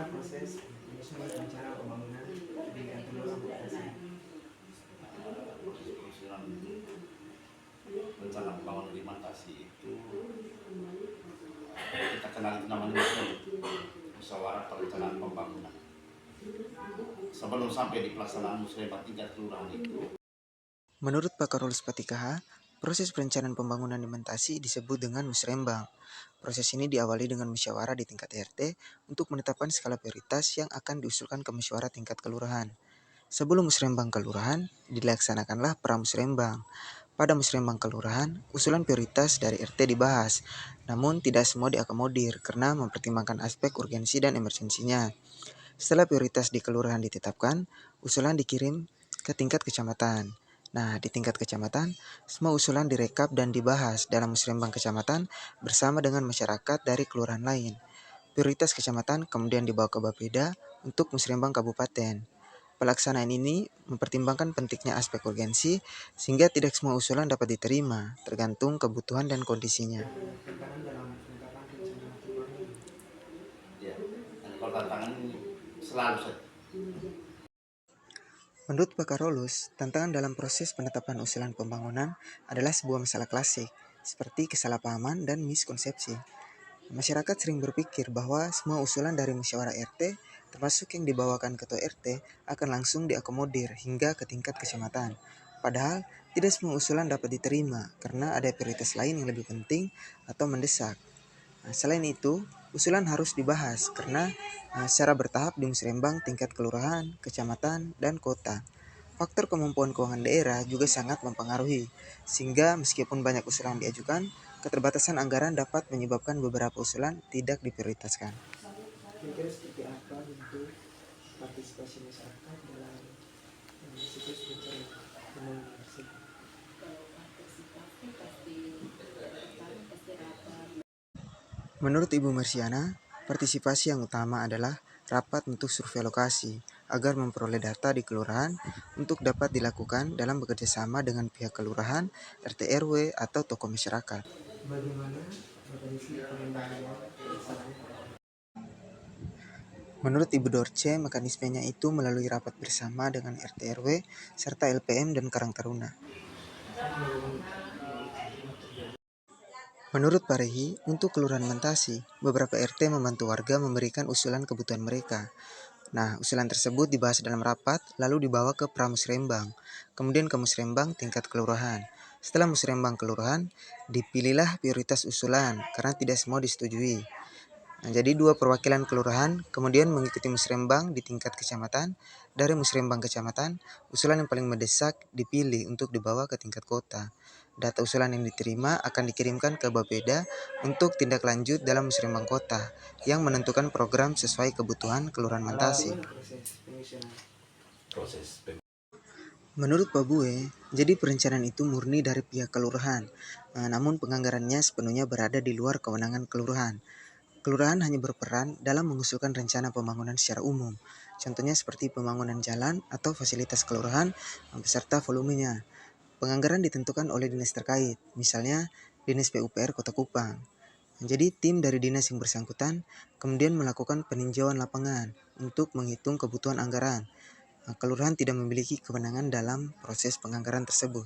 Proses menyusun rencana pembangunan pendidikan kelurahan Bekasi. Penyusunan rencana pembangunan di Mantasi itu kita kenal itu namanya musyawarah perencanaan pembangunan. Sebelum sampai di pelaksanaan musyawarah tingkat kelurahan itu, Menurut Pak Karolus Patikaha, proses perencanaan pembangunan di Mentasi disebut dengan musrembang. Proses ini diawali dengan musyawarah di tingkat RT untuk menetapkan skala prioritas yang akan diusulkan ke musyawarah tingkat kelurahan. Sebelum musrembang kelurahan, dilaksanakanlah pramusrembang. Pada musrembang kelurahan, usulan prioritas dari RT dibahas, namun tidak semua diakomodir karena mempertimbangkan aspek urgensi dan emergensinya. Setelah prioritas di kelurahan ditetapkan, usulan dikirim ke tingkat kecamatan. Nah, di tingkat kecamatan, semua usulan direkap dan dibahas dalam musrembang kecamatan bersama dengan masyarakat dari kelurahan lain. Prioritas kecamatan kemudian dibawa ke Bapeda untuk musrembang kabupaten. Pelaksanaan ini mempertimbangkan pentingnya aspek urgensi sehingga tidak semua usulan dapat diterima, tergantung kebutuhan dan kondisinya. Tantangan dalam penetapan rencana pembangunan. ya, dan kalau tantangan ini selalu saja. Menurut Pak Karolus, tantangan dalam proses penetapan usulan pembangunan adalah sebuah masalah klasik, seperti kesalahpahaman dan miskonsepsi. Masyarakat sering berpikir bahwa semua usulan dari musyawarah RT, termasuk yang dibawakan ketua RT, akan langsung diakomodir hingga ke tingkat kecamatan. Padahal, tidak semua usulan dapat diterima karena ada prioritas lain yang lebih penting atau mendesak. Nah, selain itu, usulan harus dibahas karena secara bertahap di musrembang tingkat kelurahan, kecamatan, dan kota. Faktor kemampuan keuangan daerah juga sangat mempengaruhi, sehingga meskipun banyak usulan diajukan, keterbatasan anggaran dapat menyebabkan beberapa usulan tidak diprioritaskan. Kira-kira seperti apa bentuk partisipasi masyarakat dalam siklus rencana pembangunan tersebut? Menurut Ibu Marsiana, partisipasi yang utama adalah rapat untuk survei lokasi agar memperoleh data di kelurahan untuk dapat dilakukan dalam bekerjasama dengan pihak kelurahan, RT RW, atau tokoh masyarakat. Bagaimana mekanisme pengembangan pelaksanaan? Menurut Ibu Dorce, mekanismenya itu melalui rapat bersama dengan RT RW serta LPM dan Karang Taruna. Menurut Pak Rehi, untuk Kelurahan Mentasi, beberapa RT membantu warga memberikan usulan kebutuhan mereka. Nah, usulan tersebut dibahas dalam rapat, lalu dibawa ke pramusrembang, kemudian ke musrembang tingkat kelurahan. Setelah musrembang kelurahan, dipilihlah prioritas usulan karena tidak semua disetujui. Nah, jadi dua perwakilan kelurahan kemudian mengikuti musrembang di tingkat kecamatan. Dari musrembang kecamatan, usulan yang paling mendesak dipilih untuk dibawa ke tingkat kota. Data usulan yang diterima akan dikirimkan ke Bapeda untuk tindak lanjut dalam musrembang kota yang menentukan program sesuai kebutuhan Kelurahan Mantasi. Bagaimana proses penyusunan? Menurut Pak Bue, jadi perencanaan itu murni dari pihak kelurahan, namun penganggarannya sepenuhnya berada di luar kewenangan kelurahan. Kelurahan hanya berperan dalam mengusulkan rencana pembangunan secara umum, contohnya seperti pembangunan jalan atau fasilitas kelurahan beserta volumenya. Penganggaran ditentukan oleh dinas terkait, misalnya Dinas PUPR Kota Kupang. Jadi tim dari dinas yang bersangkutan kemudian melakukan peninjauan lapangan untuk menghitung kebutuhan anggaran. Kelurahan tidak memiliki kewenangan dalam proses penganggaran tersebut.